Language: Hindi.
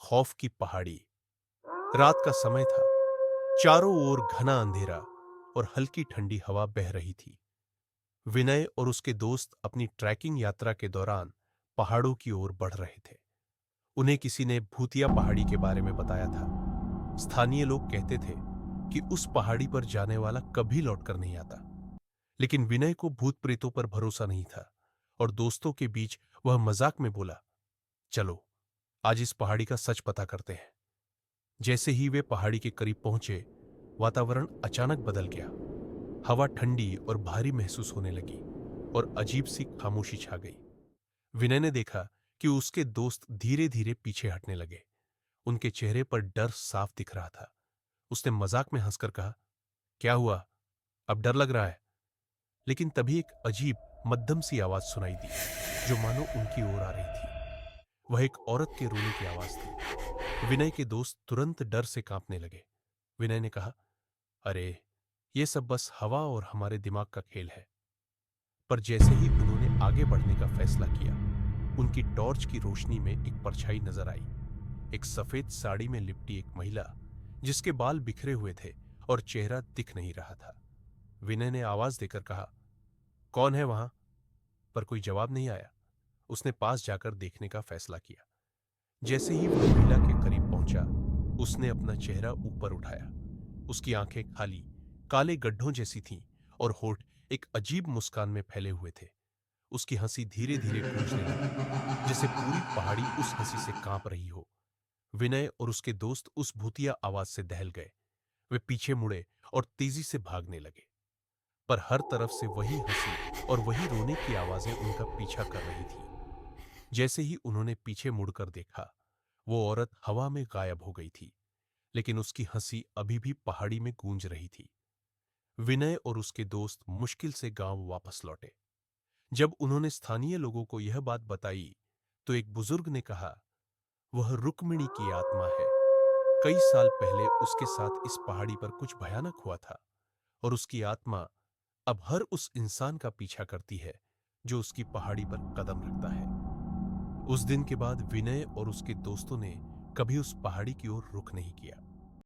खौफ की पहाड़ी। रात का समय था। चारों ओर घना अंधेरा और हल्की ठंडी हवा बह रही थी। विनय और उसके दोस्त अपनी ट्रैकिंग यात्रा के दौरान पहाड़ों की ओर बढ़ रहे थे। उन्हें किसी ने भूतिया पहाड़ी के बारे में बताया था। स्थानीय लोग कहते थे कि उस पहाड़ी पर जाने वाला कभी लौटकर नहीं आता। लेकिन विनय को भूत प्रेतों पर भरोसा नहीं था और दोस्तों के बीच वह मजाक में बोला, चलो आज इस पहाड़ी का सच पता करते हैं। जैसे ही वे पहाड़ी के करीब पहुंचे, वातावरण अचानक बदल गया। हवा ठंडी और भारी महसूस होने लगी और अजीब सी खामोशी छा गई। विनय ने देखा कि उसके दोस्त धीरे धीरे पीछे हटने लगे। उनके चेहरे पर डर साफ दिख रहा था। उसने मजाक में हंसकर कहा, क्या हुआ, अब डर लग रहा है? लेकिन तभी एक अजीब मध्यम सी आवाज सुनाई दी, जो मानो उनकी ओर आ रही थी। वह एक औरत के रोने की आवाज थी। विनय के दोस्त तुरंत डर से कांपने लगे। विनय ने कहा, अरे ये सब बस हवा और हमारे दिमाग का खेल है। पर जैसे ही उन्होंने आगे बढ़ने का फैसला किया, उनकी टॉर्च की रोशनी में एक परछाई नजर आई। एक सफेद साड़ी में लिपटी एक महिला, जिसके बाल बिखरे हुए थे और चेहरा दिख नहीं रहा था। विनय ने आवाज देकर कहा, कौन है वहां? पर कोई जवाब नहीं आया। उसने पास जाकर देखने का फैसला किया। जैसे ही वह महिला के करीब पहुंचा, उसने अपना चेहरा ऊपर उठाया। उसकी आंखें खाली काले गड्ढों जैसी थीं और होठ एक अजीब मुस्कान में फैले हुए थे। उसकी हंसी धीरे धीरे गूंजने लगी, जैसे पूरी पहाड़ी उस हंसी से कांप रही हो। विनय और उसके दोस्त उस भूतिया आवाज से दहल गए। वे पीछे मुड़े और तेजी से भागने लगे। पर हर तरफ से वही हंसी और वही रोने की आवाजें उनका पीछा कर रही थी। जैसे ही उन्होंने पीछे मुड़कर देखा, वो औरत हवा में गायब हो गई थी, लेकिन उसकी हंसी अभी भी पहाड़ी में गूंज रही थी। विनय और उसके दोस्त मुश्किल से गांव वापस लौटे। जब उन्होंने स्थानीय लोगों को यह बात बताई, तो एक बुजुर्ग ने कहा, वह रुक्मिणी की आत्मा है। कई साल पहले उसके साथ इस पहाड़ी पर कुछ भयानक हुआ था और उसकी आत्मा अब हर उस इंसान का पीछा करती है जो उसकी पहाड़ी पर कदम रखता है। उस दिन के बाद विनय और उसके दोस्तों ने कभी उस पहाड़ी की ओर रुख नहीं किया।